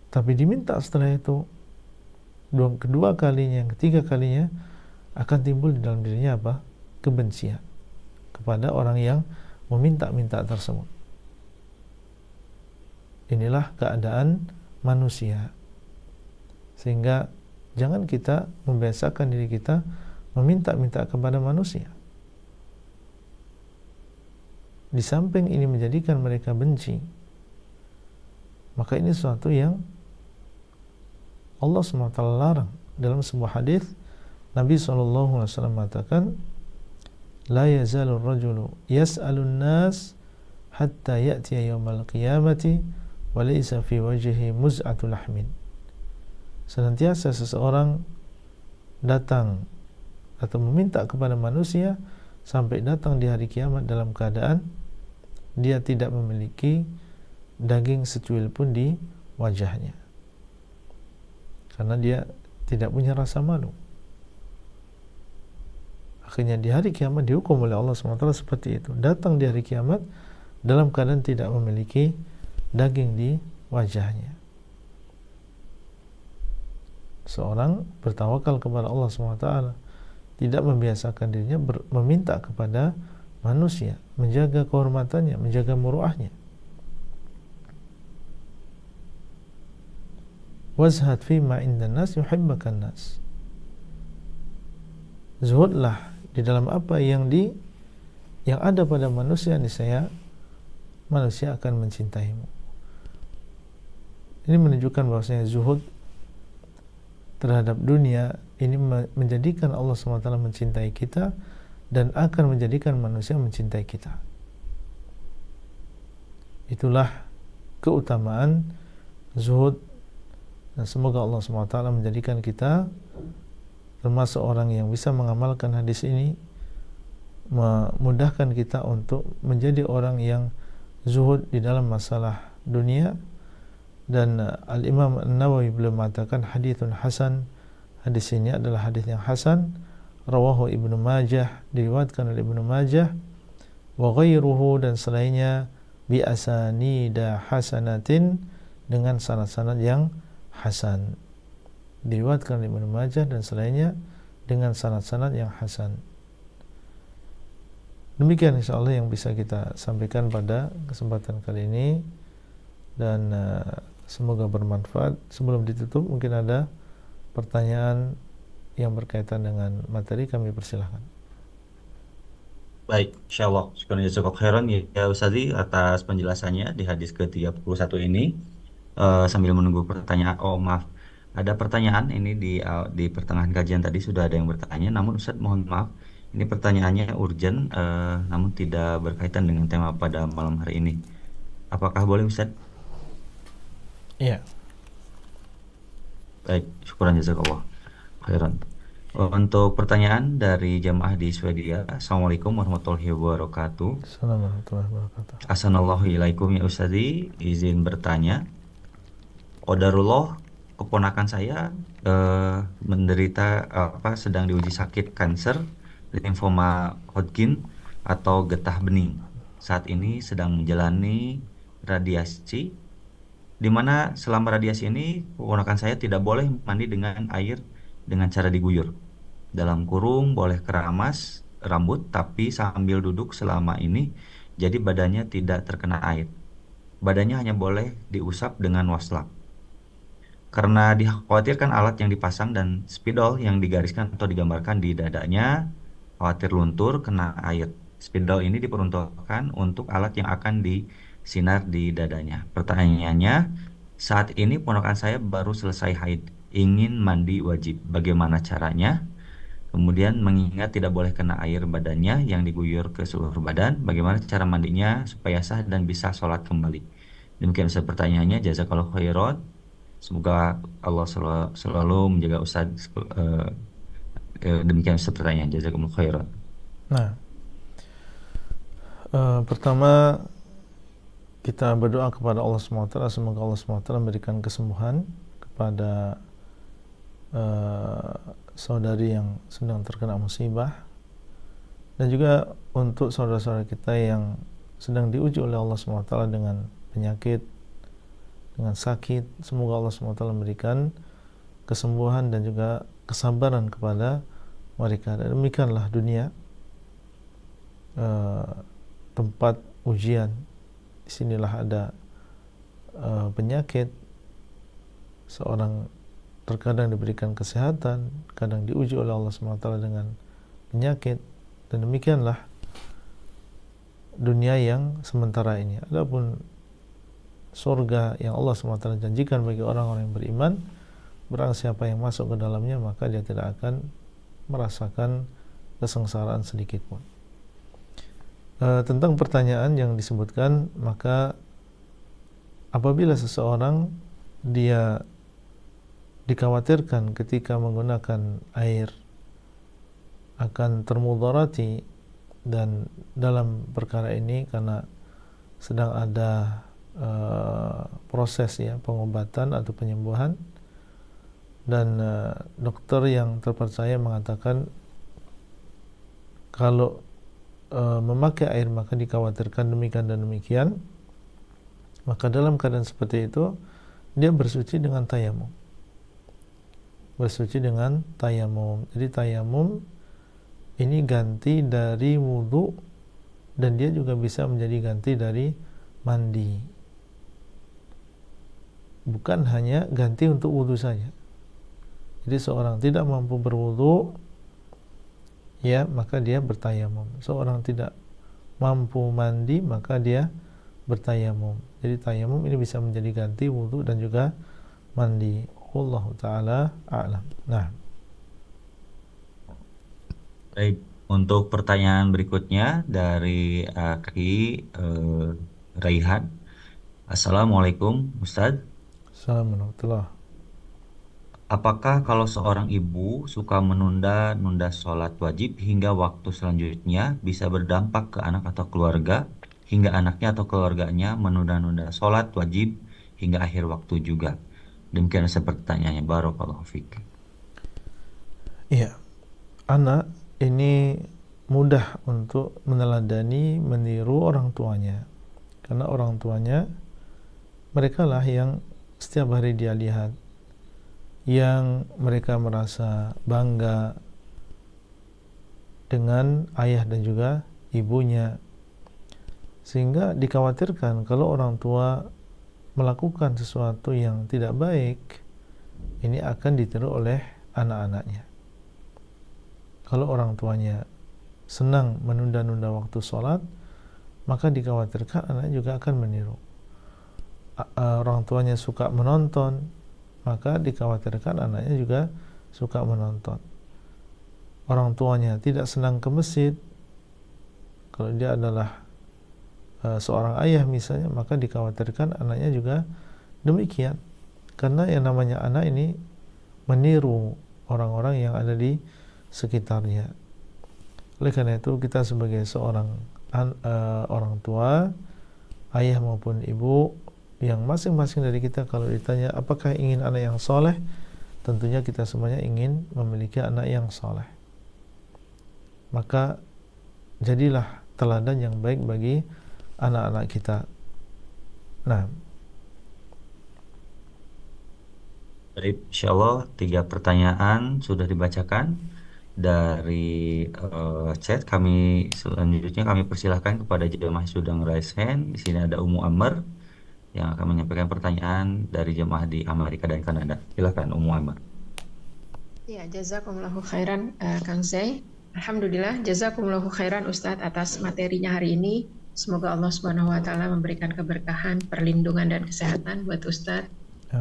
tapi diminta setelah itu kedua kalinya, yang ketiga kalinya, akan timbul di dalam dirinya apa? Kebencian kepada orang yang meminta-minta tersebut. Inilah keadaan manusia. Sehingga jangan kita membiasakan diri kita meminta-minta kepada manusia. Di samping ini menjadikan mereka benci, maka ini sesuatu yang Allah SWT larang. Dalam sebuah hadis Nabi SAW mengatakan, la yazalu ar-rajulu yas'alun nas hatta ya'tiya yawmal qiyamati wa laysa fi wajhihi muz'atu lahmin. Senantiasa seseorang datang atau meminta kepada manusia sampai datang di hari kiamat dalam keadaan dia tidak memiliki daging secuil pun di wajahnya, karena dia tidak punya rasa malu. Akhirnya di hari kiamat dihukum oleh Allah SWT seperti itu, datang di hari kiamat dalam keadaan tidak memiliki daging di wajahnya. Seorang bertawakal kepada Allah SWT, tidak membiasakan dirinya meminta kepada manusia, menjaga kehormatannya, menjaga muruahnya. Wazhad fi ma indan nas yuhibbakan nas. Zuhudlah di dalam apa yang ada pada manusia, niscaya manusia akan mencintaimu. Ini menunjukkan bahwasanya zuhud terhadap dunia ini menjadikan Allah SWT mencintai kita dan akan menjadikan manusia mencintai kita. Itulah keutamaan zuhud, dan semoga Allah SWT menjadikan kita termasuk orang yang bisa mengamalkan hadis ini, memudahkan kita untuk menjadi orang yang zuhud di dalam masalah dunia. Dan Al-Imam An-Nawawi beliau mengatakan hadithun hasan, hadis ini adalah hadis yang hasan, rawahu Ibnu Majah, diriwayatkan oleh Ibnu Majah, wa ghairuhu, dan selainnya, bi asanida hasanatin, dengan sanad-sanad yang hasan. Diriwayatkan oleh Ibnu Majah dan selainnya dengan sanad-sanad yang hasan. Demikian insyaallah yang bisa kita sampaikan pada kesempatan kali ini, dan semoga bermanfaat. Sebelum ditutup, mungkin ada pertanyaan yang berkaitan dengan materi, kami persilahkan. Baik, insyaallah. Syukran jazakallahu khairan ya Ustazi atas penjelasannya di hadis ke-31 ini. Sambil menunggu pertanyaan, maaf, ada pertanyaan ini di pertengahan kajian tadi sudah ada yang bertanya, namun Ustaz mohon maaf, ini pertanyaannya urgent, namun tidak berkaitan dengan tema pada malam hari ini. Apakah boleh Ustaz? Iya. Baik, syukuran jazakallah khairan. Untuk pertanyaan dari jamaah di Swedia, Assalamualaikum warahmatullahi wabarakatuh. Assalamualaikum warahmatullahi wabarakatuh. Assalamualaikum ya Ustazi, izin bertanya. Qadarullah, keponakan saya menderita sedang diuji sakit kanker limfoma Hodgkin atau getah bening. Saat ini sedang menjalani radiasi, di mana selama radiasi ini keponakan saya tidak boleh mandi dengan air dengan cara diguyur. Dalam kurung boleh keramas rambut tapi sambil duduk selama ini, jadi badannya tidak terkena air. Badannya hanya boleh diusap dengan waslap. Karena dikhawatirkan alat yang dipasang dan spidol yang digariskan atau digambarkan di dadanya khawatir luntur kena air. Spidol ini diperuntukkan untuk alat yang akan disinar di dadanya. Pertanyaannya, saat ini ponakan saya baru selesai haid, ingin mandi wajib. Bagaimana caranya? Kemudian mengingat tidak boleh kena air badannya yang diguyur ke seluruh badan, bagaimana cara mandinya supaya sah dan bisa sholat kembali? Demikian Ustaz pertanyaannya. Jazakallahu khairan. Semoga Allah selalu menjaga Ustaz. Demikian Ustaz pertanyaan. Jazakallahu khairan. Nah, pertama kita berdoa kepada Allah SWT, semoga Allah SWT memberikan kesembuhan kepada saudari yang sedang terkena musibah, dan juga untuk saudara-saudara kita yang sedang diuji oleh Allah SWT dengan penyakit, dengan sakit. Semoga Allah SWT memberikan kesembuhan dan juga kesabaran kepada mereka. Dan demikianlah dunia, tempat ujian. Disinilah ada penyakit, seorang terkadang diberikan kesehatan, kadang diuji oleh Allah SWT dengan penyakit, dan demikianlah dunia yang sementara ini. Adapun surga yang Allah SWT janjikan bagi orang-orang yang beriman, barang siapa yang masuk ke dalamnya maka dia tidak akan merasakan kesengsaraan sedikit pun. Tentang pertanyaan yang disebutkan, maka apabila seseorang dia dikhawatirkan ketika menggunakan air akan termudarati, dan dalam perkara ini karena sedang ada proses ya pengobatan atau penyembuhan, dan dokter yang terpercaya mengatakan kalau memakai air maka dikhawatirkan demikian dan demikian, maka dalam keadaan seperti itu dia bersuci dengan tayamum. Bersuci dengan tayamum. Jadi tayamum ini ganti dari wudu, dan dia juga bisa menjadi ganti dari mandi. Bukan hanya ganti untuk wudu saja. Jadi seorang tidak mampu berwudu, ya maka dia bertayamum. Seorang tidak mampu mandi, maka dia bertayamum. Jadi tayamum ini bisa menjadi ganti wudu dan juga mandi. Wallahu taala a'lam. Nah, Baik, untuk pertanyaan berikutnya dari Kaki Raihan. Assalamualaikum Ustadz. assalamualaikum warahmatullahi. Apakah kalau seorang ibu suka menunda-nunda sholat wajib hingga waktu selanjutnya bisa berdampak ke anak atau keluarga, hingga anaknya atau keluarganya menunda-nunda sholat wajib hingga akhir waktu juga? Demikian seperti pertanyaannya. Barakallahu fiik. Iya, anak ini mudah untuk meneladani, meniru orang tuanya. Karena orang tuanya mereka lah yang setiap hari dia lihat, yang mereka merasa bangga dengan ayah dan juga ibunya, sehingga dikhawatirkan kalau orang tua melakukan sesuatu yang tidak baik, ini akan ditiru oleh anak-anaknya. Kalau orang tuanya senang menunda-nunda waktu sholat, maka dikhawatirkan anak juga akan meniru. Orang tuanya suka menonton, maka dikhawatirkan anaknya juga suka menonton. Orang tuanya tidak senang ke masjid, kalau dia adalah seorang ayah misalnya, maka dikhawatirkan anaknya juga demikian. Karena yang namanya anak ini meniru orang-orang yang ada di sekitarnya. Oleh karena itu kita sebagai seorang orang tua, ayah maupun ibu, yang masing-masing dari kita kalau ditanya apakah ingin anak yang soleh, tentunya kita semuanya ingin memiliki anak yang soleh. Maka jadilah teladan yang baik bagi anak-anak kita. Nah, Baik, insyaallah 3 pertanyaan sudah dibacakan dari chat. Selanjutnya kami persilahkan kepada jemaah yang sudah raise hand. Di sini ada Umu Amr yang akan menyampaikan pertanyaan dari jemaah di Amerika dan Kanada. Silakan Umu Amr. Ya, jazakumullahu khairan Kang Zai. Alhamdulillah, jazakumullahu khairan Ustadz atas materinya hari ini. Semoga Allah Subhanahu wa taala memberikan keberkahan, perlindungan dan kesehatan buat Ustadz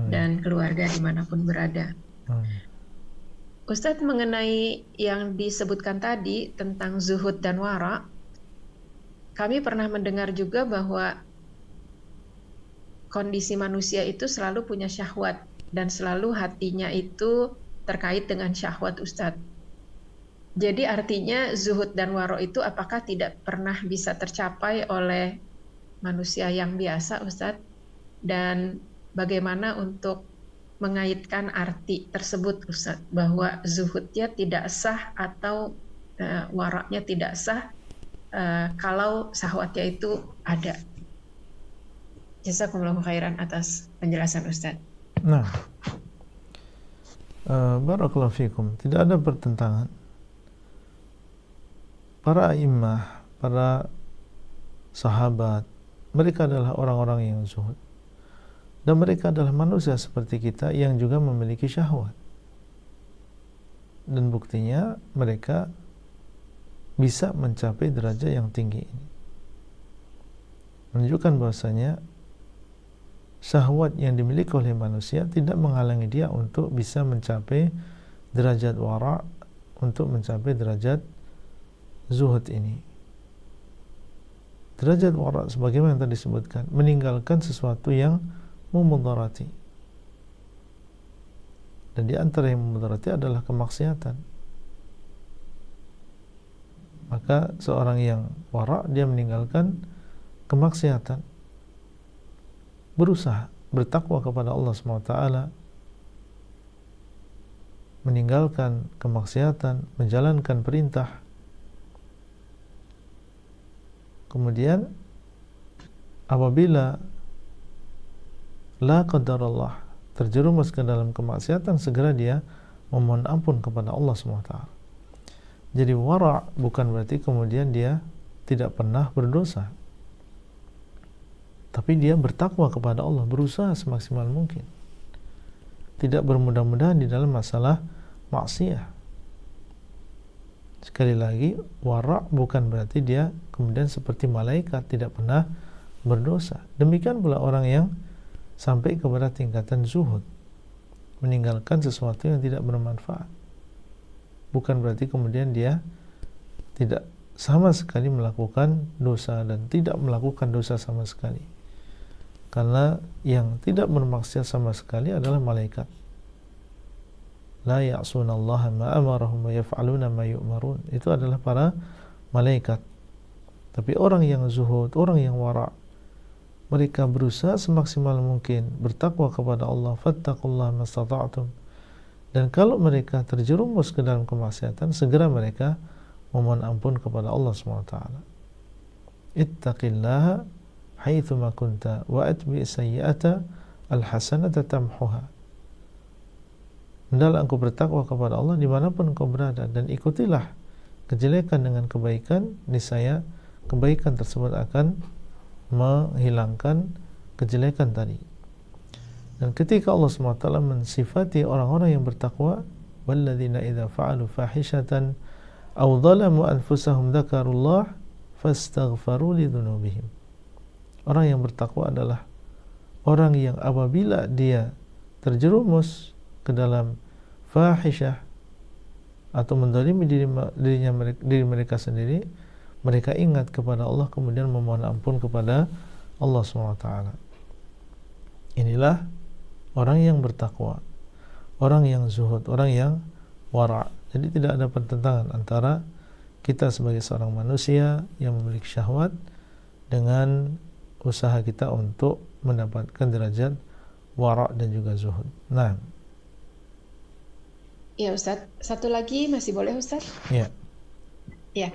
dan keluarga dimanapun berada. Ustadz, mengenai yang disebutkan tadi tentang zuhud dan wara, kami pernah mendengar juga bahwa kondisi manusia itu selalu punya syahwat dan selalu hatinya itu terkait dengan syahwat, Ustadz. Jadi artinya zuhud dan waro itu apakah tidak pernah bisa tercapai oleh manusia yang biasa, Ustadz? Dan bagaimana untuk mengaitkan arti tersebut, Ustadz, bahwa zuhudnya tidak sah atau waraknya tidak sah kalau syahwatnya itu ada. Jazakumullahu khairan atas penjelasan Ustadz. Nah, barakallahu fikum. Tidak ada pertentangan. Para imam, para sahabat, mereka adalah orang-orang yang zuhud. Dan mereka adalah manusia seperti kita yang juga memiliki syahwat. Dan buktinya mereka bisa mencapai derajat yang tinggi ini. Menunjukkan bahwasanya syahwat yang dimiliki oleh manusia tidak menghalangi dia untuk bisa mencapai derajat wara', untuk mencapai derajat zuhud ini. Derajat wara' sebagaimana yang tadi disebutkan, meninggalkan sesuatu yang memudarati. Dan di antara yang memudarati adalah kemaksiatan. Maka seorang yang wara' dia meninggalkan kemaksiatan, berusaha bertakwa kepada Allah SWT, meninggalkan kemaksiatan, menjalankan perintah. Kemudian apabila la qadarallah terjerumus ke dalam kemaksiatan, segera dia memohon ampun kepada Allah SWT. Jadi wara' bukan berarti kemudian dia tidak pernah berdosa, tapi dia bertakwa kepada Allah, berusaha semaksimal mungkin, tidak bermudah-mudahan di dalam masalah maksiat. Sekali lagi, wara' bukan berarti dia kemudian seperti malaikat, tidak pernah berdosa. Demikian pula orang yang sampai kepada tingkatan zuhud, meninggalkan sesuatu yang tidak bermanfaat, bukan berarti kemudian dia tidak sama sekali melakukan dosa dan tidak melakukan dosa sama sekali. Karena yang tidak bermaksiat sama sekali adalah malaikat. La ya'sunallaha ma amarahum wa yaf'aluna ma yu'marun. Itu adalah para malaikat. Tapi orang yang zuhud, orang yang wara', mereka berusaha semaksimal mungkin bertakwa kepada Allah, fattaqullaha mastata'tum. Dan kalau mereka terjerumus ke dalam kemaksiatan, segera mereka memohon ampun kepada Allah SWT. Ittaqillaha haitsuma kunta wa atbi sayyi'ata alhasanata tamhuha. Hendaklah engkau bertakwa kepada Allah dimanapun engkau berada, dan ikutilah kejelekan dengan kebaikan, niscaya kebaikan tersebut akan menghilangkan kejelekan tadi. Dan ketika Allah SWT mensifati orang-orang yang bertakwa, walladzina idza fa'alu fahishatan aw dhalamu anfusahum dzakarullah fastaghfaru lidzunubihim. Orang yang bertakwa adalah orang yang apabila dia terjerumus ke dalam fahisyah atau menzalimi diri mereka sendiri, mereka ingat kepada Allah kemudian memohon ampun kepada Allah SWT. Inilah orang yang bertakwa, orang yang zuhud, orang yang wara'. Jadi tidak ada pertentangan antara kita sebagai seorang manusia yang memiliki syahwat dengan usaha kita untuk mendapatkan derajat wara' dan juga zuhud. Nah, Ya Ustadz, satu lagi masih boleh Ustadz? ya. Ya.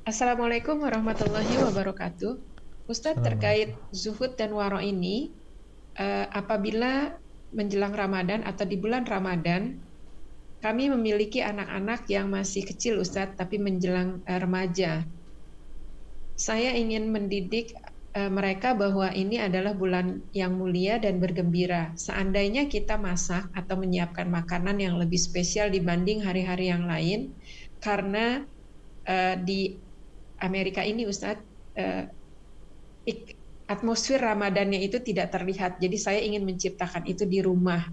Assalamualaikum warahmatullahi wabarakatuh. Ustadz, terkait zuhud dan waro ini, apabila menjelang Ramadan atau di bulan Ramadan, kami memiliki anak-anak yang masih kecil Ustadz, tapi menjelang remaja. Saya ingin mendidik mereka bahwa ini adalah bulan yang mulia dan bergembira. Seandainya kita masak atau menyiapkan makanan yang lebih spesial dibanding hari-hari yang lain, karena di Amerika ini Ustadz, atmosfer Ramadannya itu tidak terlihat. Jadi saya ingin menciptakan itu di rumah.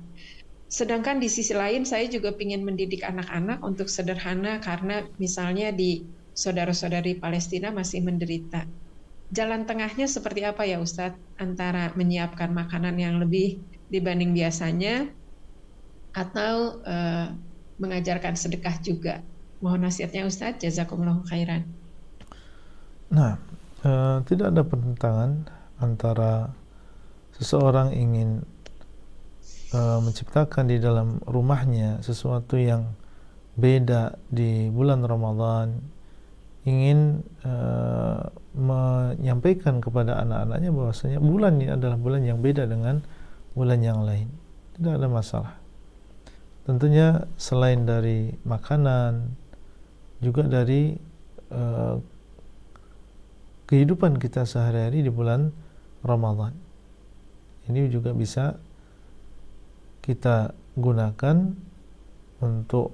Sedangkan di sisi lain saya juga ingin mendidik anak-anak untuk sederhana, karena misalnya di saudara-saudari Palestina masih menderita. Jalan tengahnya seperti apa ya Ustadz, antara menyiapkan makanan yang lebih dibanding biasanya atau mengajarkan sedekah juga? Mohon nasihatnya Ustadz, jazakumullahu khairan. Nah, tidak ada pertentangan antara seseorang ingin menciptakan di dalam rumahnya sesuatu yang beda di bulan Ramadan, ingin menyampaikan kepada anak-anaknya bahwasanya bulan ini adalah bulan yang beda dengan bulan yang lain. Tidak ada masalah. Tentunya selain dari makanan, juga dari kehidupan kita sehari-hari di bulan Ramadan. Ini juga bisa kita gunakan untuk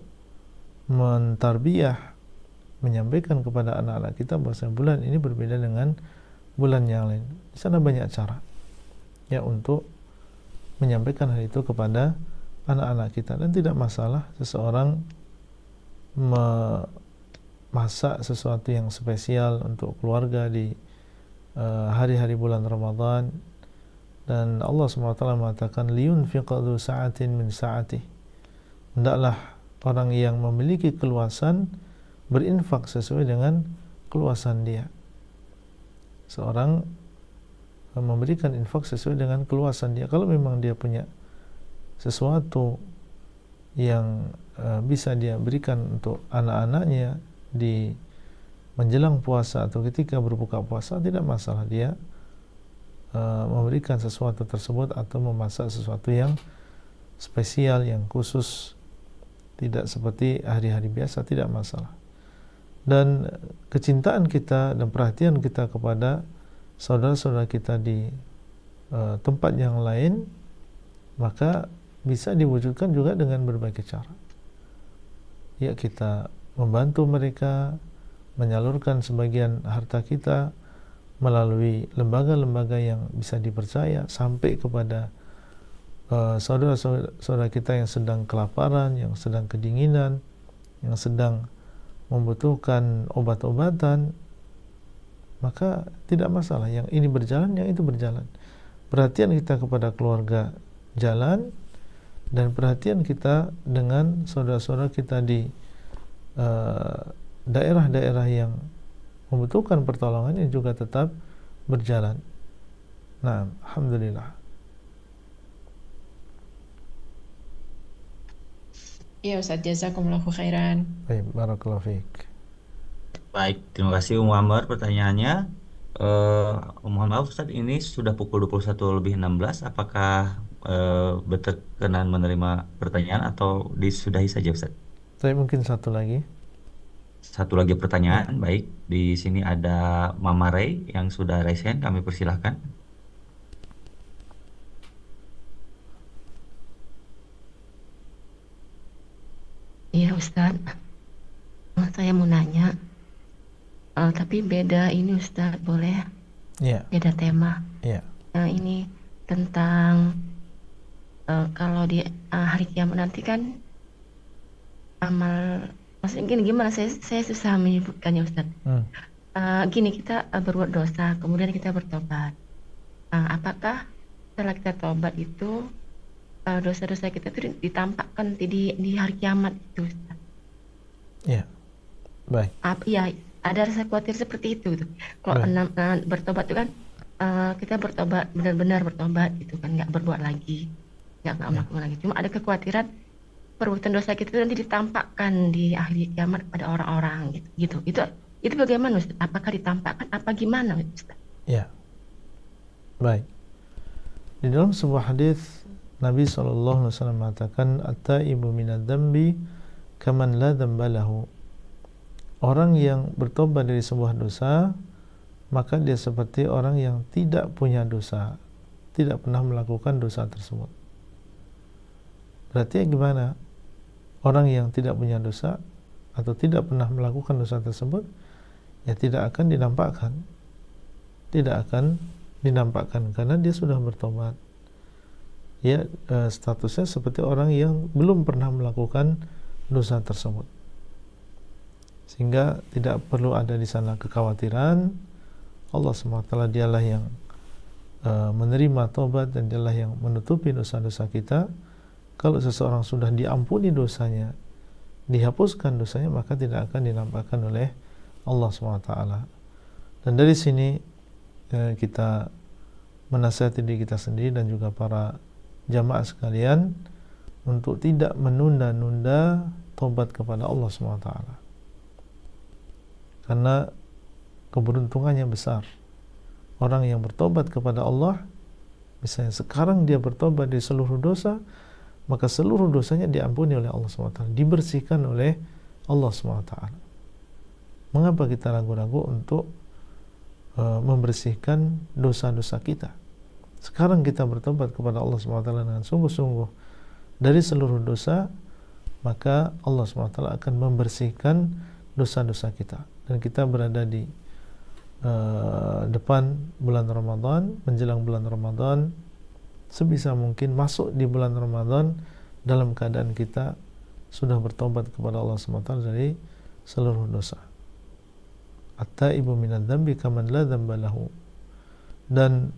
mentarbiyah, menyampaikan kepada anak-anak kita bahwa bulan ini berbeda dengan bulan yang lain. Di sana banyak cara ya untuk menyampaikan hal itu kepada anak-anak kita, dan tidak masalah seseorang memasak sesuatu yang spesial untuk keluarga di hari-hari bulan Ramadan. Dan Allah SWT mengatakan liyunfiq dzu sa'atin min sa'atih. Hendaklah orang yang memiliki keluasan berinfak sesuai dengan keluasan dia. Seorang memberikan infak sesuai dengan keluasan dia. Kalau memang dia punya sesuatu yang bisa dia berikan untuk anak-anaknya di menjelang puasa atau ketika berbuka puasa, tidak masalah dia memberikan sesuatu tersebut atau memasak sesuatu yang spesial, yang khusus, tidak seperti hari-hari biasa, tidak masalah. Dan kecintaan kita dan perhatian kita kepada saudara-saudara kita di tempat yang lain, maka bisa diwujudkan juga dengan berbagai cara. Ya, kita membantu mereka, menyalurkan sebagian harta kita melalui lembaga-lembaga yang bisa dipercaya sampai kepada saudara-saudara kita yang sedang kelaparan, yang sedang kedinginan, yang sedang membutuhkan obat-obatan, maka tidak masalah. Yang ini berjalan, yang itu berjalan. Perhatian kita kepada keluarga jalan, dan perhatian kita dengan saudara-saudara kita di daerah-daerah yang membutuhkan pertolongan ini juga tetap berjalan. Nah, alhamdulillah. Ya Ustaz, jazakumullahu khairan. Baik, barakallahu fiik. Baik, terima kasih Umu Amar pertanyaannya. Mohon maaf Ustaz, ini sudah pukul 21:16. Apakah berkenan menerima pertanyaan atau disudahi saja Ustaz? Saya mungkin satu lagi. Satu lagi pertanyaan, baik. Di sini ada Mama Ray yang sudah raise hand, kami persilahkan. Iya Ustadz, saya mau nanya, tapi beda ini Ustadz, boleh? Iya. Beda tema. Iya. Ini tentang kalau di hari kiamat nanti kan amal, maksudnya gimana? Saya susah menyebutkannya Ustadz. Gini, kita berbuat dosa, kemudian kita bertobat. Apakah setelah kita tobat itu dosa-dosa kita itu ditampakkan di hari kiamat itu Ustaz? Iya. Baik. Iya, ada rasa khawatir seperti itu gitu. Kalau bertobat itu kan kita bertobat, benar-benar bertobat gitu kan, nggak berbuat lagi, nggak melakukan lagi. Cuma ada kekhawatiran perbuatan dosa kita itu nanti ditampakkan di hari kiamat pada orang-orang gitu. Itu bagaimana Ustaz? Apakah ditampakkan apa gimana Ustaz? Iya. Baik. Di dalam sebuah hadis Nabi SAW mengatakan, "At-taibu minadz dzambi kaman la dzamba lahu." Orang yang bertobat dari sebuah dosa, maka dia seperti orang yang tidak punya dosa, tidak pernah melakukan dosa tersebut. Berarti gimana? Orang yang tidak punya dosa atau tidak pernah melakukan dosa tersebut, ya tidak akan dinampakkan. Tidak akan dinampakkan karena dia sudah bertobat. Ya, statusnya seperti orang yang belum pernah melakukan dosa tersebut, sehingga tidak perlu ada di sana kekhawatiran. Allah SWT dialah yang menerima tobat dan dialah yang menutupi dosa-dosa kita. Kalau seseorang sudah diampuni dosanya, dihapuskan dosanya, maka tidak akan dinampakkan oleh Allah SWT. Dan dari sini kita menasihati diri kita sendiri dan juga para jamaah sekalian untuk tidak menunda-nunda tobat kepada Allah SWT, karena keberuntungannya besar. Orang yang bertobat kepada Allah, misalnya sekarang dia bertobat dari seluruh dosa, maka seluruh dosanya diampuni oleh Allah SWT, dibersihkan oleh Allah SWT. Mengapa kita ragu-ragu untuk membersihkan dosa-dosa kita? Sekarang kita bertobat kepada Allah SWT dengan sungguh-sungguh dari seluruh dosa, maka Allah SWT akan membersihkan dosa-dosa kita. Dan kita berada di depan bulan Ramadan, menjelang bulan Ramadan, sebisa mungkin masuk di bulan Ramadan dalam keadaan kita sudah bertobat kepada Allah SWT dari seluruh dosa. At-taibu minadz dzambi kaman la dzamba lahu. Dan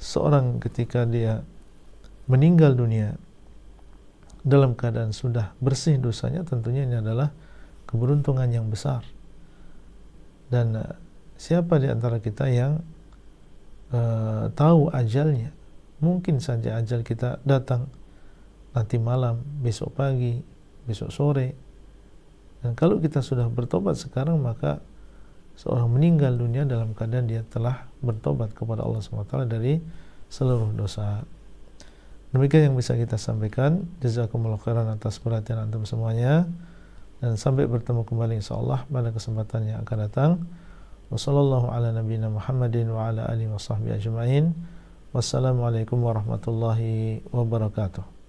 seorang ketika dia meninggal dunia dalam keadaan sudah bersih dosanya, tentunya ini adalah keberuntungan yang besar. Dan siapa di antara kita yang tahu ajalnya? Mungkin saja ajal kita datang nanti malam, besok pagi, besok sore. Dan kalau kita sudah bertobat sekarang, maka seorang meninggal dunia dalam keadaan dia telah bertobat kepada Allah SWT dari seluruh dosa. Demikian yang bisa kita sampaikan. Jazakumullah khairan atas perhatian antum semuanya, dan sampai bertemu kembali insyaallah pada kesempatan yang akan datang. Wassallallahu ala nabiyina Muhammadin wa ala alihi washabbihi ajmain. Wassalamualaikum warahmatullahi wabarakatuh.